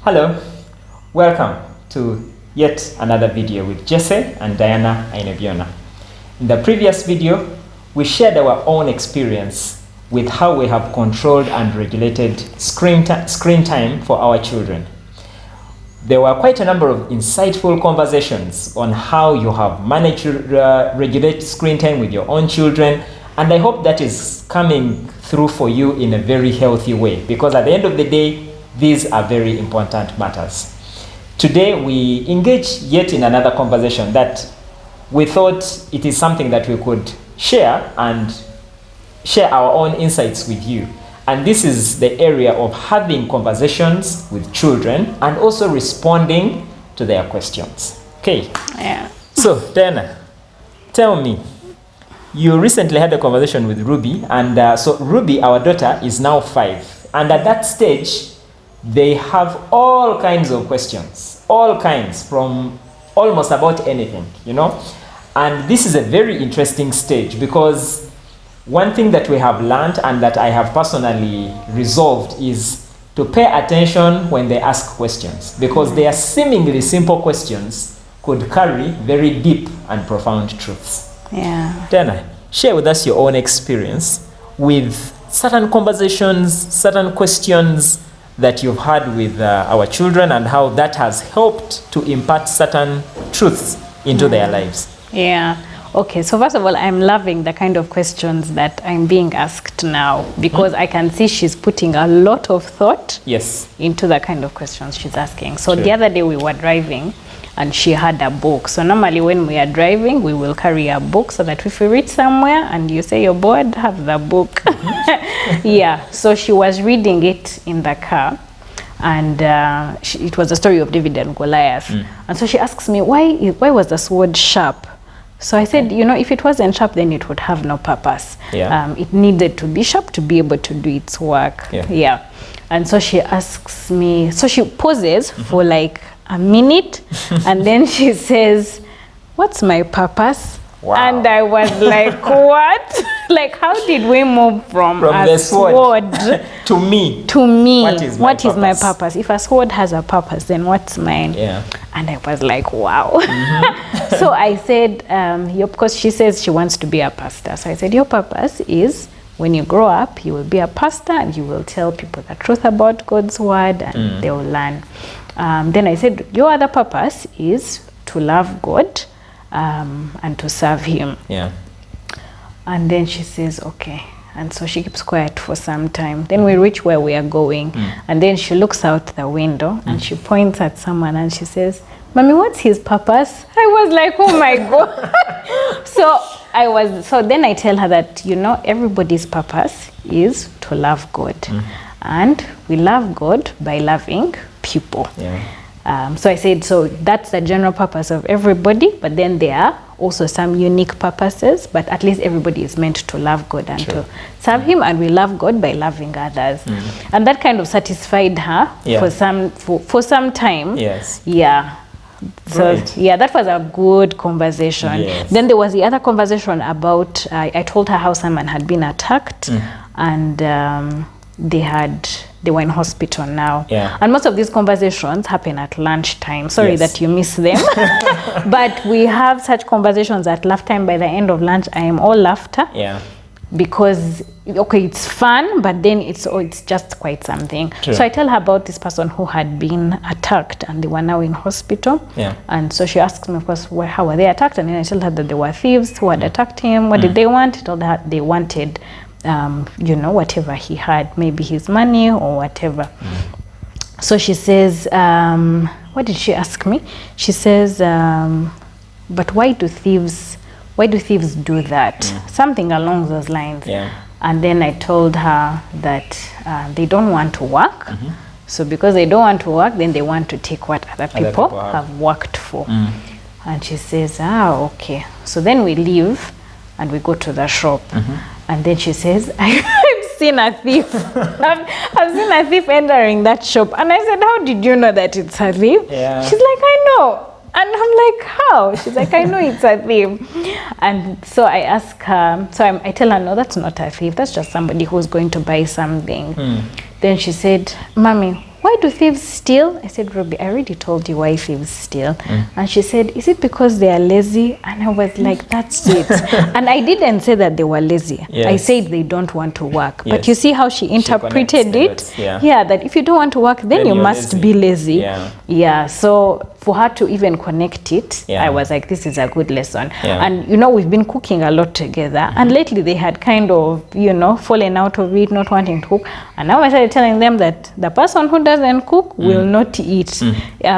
Hello, welcome to yet another video with Jesse and Diana Ainebiona. In the previous video, we shared our own experience with how we have controlled and regulated screen time for our children. There were quite a number of insightful conversations on how you have managed to regulate screen time with your own children, and I hope that is coming through for you in a very healthy way, because at the end of the day, these are very important matters. Today, we engage yet in another conversation that we thought it is something that we could share and share our own insights with you. And this is the area of having conversations with children and also responding to their questions. Okay. Yeah. So, Diana, tell me, you recently had a conversation with Ruby, and so Ruby, our daughter, is now 5. And at that stage, they have all kinds of questions, all kinds, from almost about anything, you know. And this is a very interesting stage, because one thing that we have learned and that I have personally resolved is to pay attention when they ask questions, because their seemingly simple questions could carry very deep and profound truths. Yeah. Diana, share with us your own experience with certain conversations, certain questions that you've had with our children, and how that has helped to impart certain truths into their lives. Yeah. Okay, so first of all, I'm loving the kind of questions that I'm being asked now, because I can see she's putting a lot of thought into the kind of questions she's asking. So the other day we were driving and she had a book. So normally when we are driving, we will carry a book so that if we reach somewhere and you say you're bored, have the book. Yeah, so she was reading it in the car, and it was a story of David and Goliath. And so she asks me, why was the sword sharp? So I said, you know, if it wasn't sharp, then it would have no purpose. Yeah. It needed to be sharp to be able to do its work. Yeah. And so she asks me, so she pauses for like a minute, and then she says, what's my purpose? Wow. And I was like, what? Like, how did we move from a the sword to me? What is my purpose? If a sword has a purpose, then what's mine? Yeah. And I was like, wow. So I said, because she says she wants to be a pastor. So I said, your purpose is, when you grow up, you will be a pastor and you will tell people the truth about God's word, and they will learn. Then I said, your other purpose is to love God and to serve Him. Yeah. And then she says, okay. And so she keeps quiet for some time. Then we reach where we are going. And then she looks out the window and she points at someone and she says, Mommy, what's his purpose? I was like, oh my God. So then I tell her that, you know, everybody's purpose is to love God. And we love God by loving people. Yeah. So I said, so that's the general purpose of everybody, but then there are also some unique purposes, but at least everybody is meant to love God and to serve Him, and we love God by loving others. And that kind of satisfied her for some time. Yes. Yeah. So yeah, that was a good conversation. Yes. Then there was the other conversation about, I told her how someone had been attacked, and they were in hospital now. Yeah. And most of these conversations happen at lunchtime. Sorry that you miss them. But we have such conversations at laugh time. By the end of lunch, I am all laughter. Yeah. Because, okay, it's fun, but then it's just quite something. True. So I tell her about this person who had been attacked and they were now in hospital. Yeah. And so she asks me, of course, how were they attacked? And then I tell her that they were thieves who had attacked him. What did they want? I told her they wanted you know, whatever he had, maybe his money or whatever. So she says, what did she ask me? She says, but why do thieves do that? Something along those lines. Yeah. And then I told her that they don't want to work. So because they don't want to work, then they want to take what other people have worked for. And she says, okay. So then we leave and we go to the shop. And then she says, I've seen a thief. I've seen a thief entering that shop. And I said, how did you know that it's a thief? Yeah. She's like, I know. And I'm like, how? She's like, I know it's a thief. And so I ask her, I tell her, no, that's not a thief. That's just somebody who's going to buy something. Then she said, Mommy, why do thieves steal? I said, Ruby, I already told you why thieves steal. And she said, is it because they are lazy? And I was like, that's it. And I didn't say that they were lazy. Yes. I said they don't want to work. Yes. But you see how she interpreted it? Yeah, that if you don't want to work, then you must be lazy. Yeah, so for her to even connect it, I was like, this is a good lesson. And you know, we've been cooking a lot together, and lately they had kind of, you know, fallen out of it, not wanting to cook. And now I started telling them that the person who doesn't cook will not eat.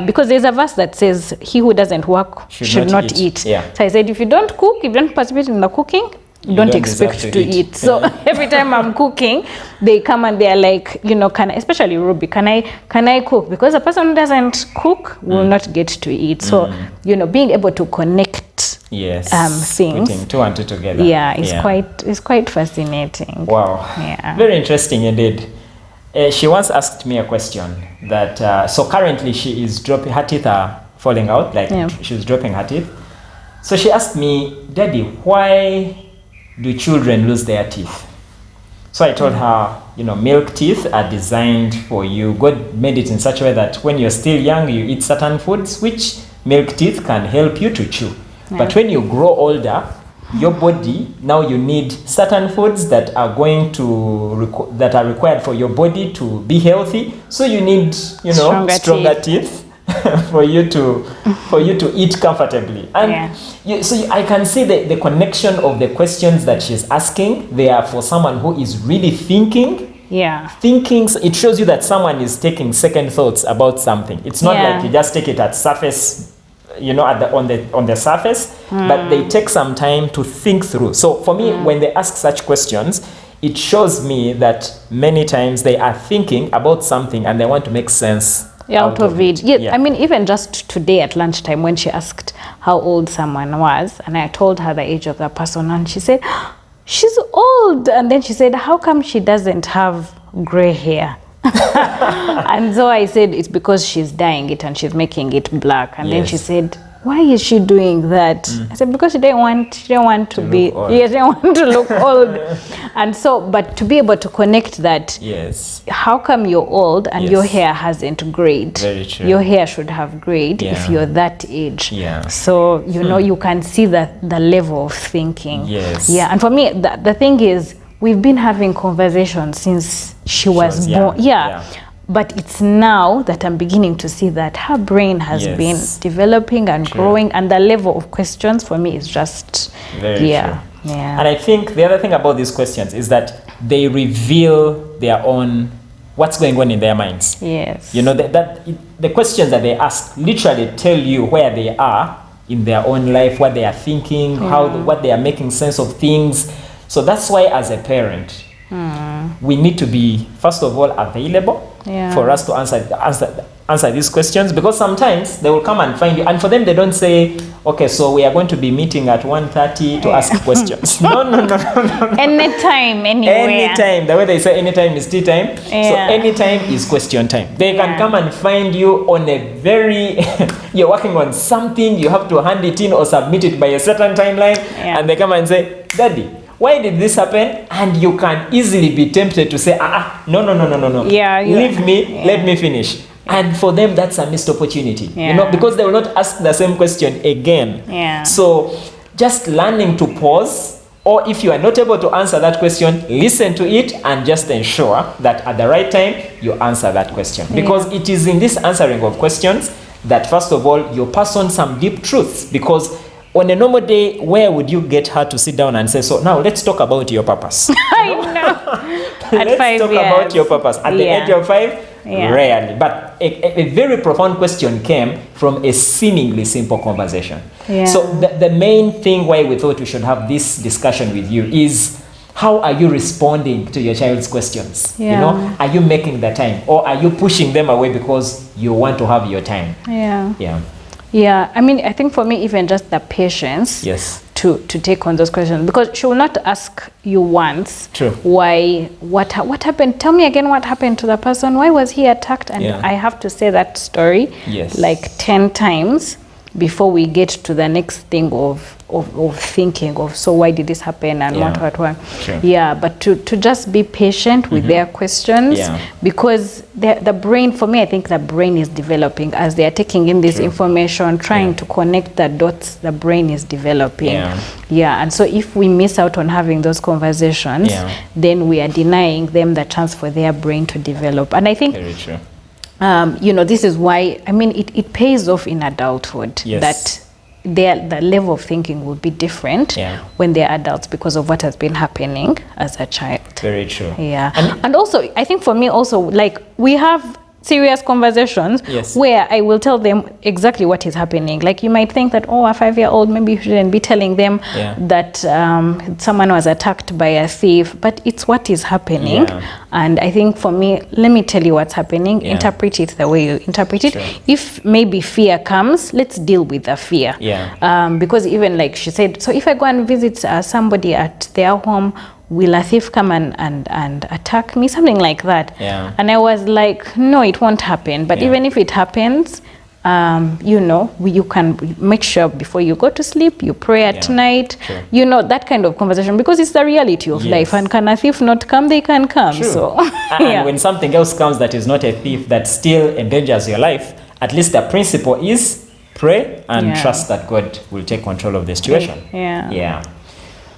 Because there's a verse that says, he who doesn't work should not eat. So I said, if you don't cook, if you don't participate in the cooking, you don't expect to eat. So every time I'm cooking, they come and they're like, you know, especially Ruby, can I cook? Because a person who doesn't cook will not get to eat. So, you know, being able to connect things, putting two and two together. It's quite fascinating. Wow. Very interesting indeed. She once asked me a question that, so currently she is dropping, her teeth are falling out, like she's dropping her teeth. So she asked me, Daddy, why do children lose their teeth? So I told her, you know, milk teeth are designed for you. God made it in such a way that when you're still young, you eat certain foods, which milk teeth can help you to chew. But when you grow older, your body, now you need certain foods that are going to, that are required for your body to be healthy. So you need, you know, stronger teeth. for you to eat comfortably. And I can see the connection of the questions that she's asking. They are for someone who is really thinking. Thinking, it shows you that someone is taking second thoughts about something. It's not like you just take it at surface, you know, on the surface, but they take some time to think through. So for me, when they ask such questions, it shows me that many times they are thinking about something and they want to make sense out of it. I mean, even just today at lunchtime when she asked how old someone was, and I told her the age of the person, and she said, she's old. And then she said, how come she doesn't have gray hair? And so I said, it's because she's dyeing it and she's making it black. And then she said, why is she doing that? I said, because she didn't want to be, she didn't want to look old. And so, but to be able to connect that, how come you're old and your hair hasn't grayed? Very true. Your hair should have grayed if you're that age. So, you know, you can see the level of thinking. And for me, the thing is, we've been having conversations since she was born. But it's now that I'm beginning to see that her brain has been developing and growing, and the level of questions for me is just very true. And I think the other thing about these questions is that they reveal their own, what's going on in their minds. You know, the questions that they ask literally tell you where they are in their own life, what they are thinking, what they are making sense of things. So that's why as a parent, we need to be, first of all, available for us to answer these questions, because sometimes they will come and find you, and for them they don't say, okay, so we are going to be meeting at 1:30 to ask questions. No. Anytime, anywhere. Anytime. The way they say anytime is tea time. So anytime is question time. They can come and find you on a very, you're working on something, you have to hand it in or submit it by a certain timeline, and they come and say, Daddy, why did this happen? And you can easily be tempted to say, no. Leave me, let me finish. And for them, that's a missed opportunity, you know, because they will not ask the same question again. So just learning to pause, or if you are not able to answer that question, listen to it and just ensure that at the right time, you answer that question. Because it is in this answering of questions that, first of all, you pass on some deep truths. Because on a normal day, where would you get her to sit down and say, so now let's talk about your purpose? I know. Let's talk about your purpose. At the age of 5, rarely. But a very profound question came from a seemingly simple conversation. So the main thing why we thought we should have this discussion with you is, how are you responding to your child's questions? You know, are you making the time, or are you pushing them away because you want to have your time? Yeah, I mean, I think for me, even just the patience to take on those questions, because she will not ask you once, why, what happened? Tell me again what happened to the person. Why was he attacked? And I have to say that story like 10 times before we get to the next thing of thinking of, so why did this happen and what. Sure. Yeah, but to just be patient with their questions, because the brain, for me, I think the brain is developing as they are taking in this information, trying to connect the dots. The brain is developing. And so if we miss out on having those conversations, then we are denying them the chance for their brain to develop. And I think very true. You know, this is why, I mean, it pays off in adulthood that the level of thinking will be different when they're adults because of what has been happening as a child. Very true. Yeah. And also, I think for me also, like, we have serious conversations where I will tell them exactly what is happening. Like, you might think that, oh, a 5-year-old, maybe you shouldn't be telling them that someone was attacked by a thief, but it's what is happening. And I think for me, let me tell you what's happening. Interpret it the way you interpret it. If maybe fear comes, let's deal with the fear. Because even like she said, so if I go and visit somebody at their home, will a thief come and attack me? Something like that. And I was like, no, it won't happen. But even if it happens, you know, you can make sure before you go to sleep, you pray at night, you know, that kind of conversation, because it's the reality of life. And can a thief not come? They can come. So, and when something else comes that is not a thief, that still endangers your life, at least the principle is pray and trust that God will take control of the situation.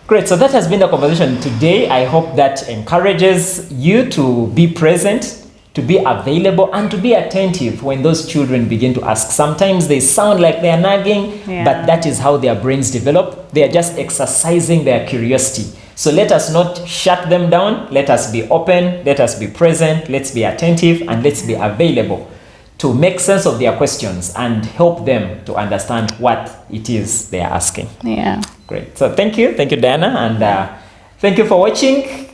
Great. So that has been the conversation today. I hope that encourages you to be present, to be available, and to be attentive when those children begin to ask. Sometimes they sound like they are nagging, but that is how their brains develop. They are just exercising their curiosity. So let us not shut them down. Let us be open. Let us be present. Let's be attentive, and let's be available to make sense of their questions and help them to understand what it is they are asking. Great. So thank you, Diana, and thank you for watching.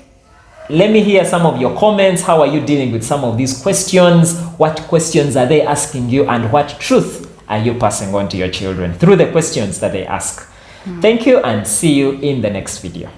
Let me hear some of your comments. How are you dealing with some of these questions? What questions are they asking you, and what truth are you passing on to your children through the questions that they ask? Thank you, and see you in the next video.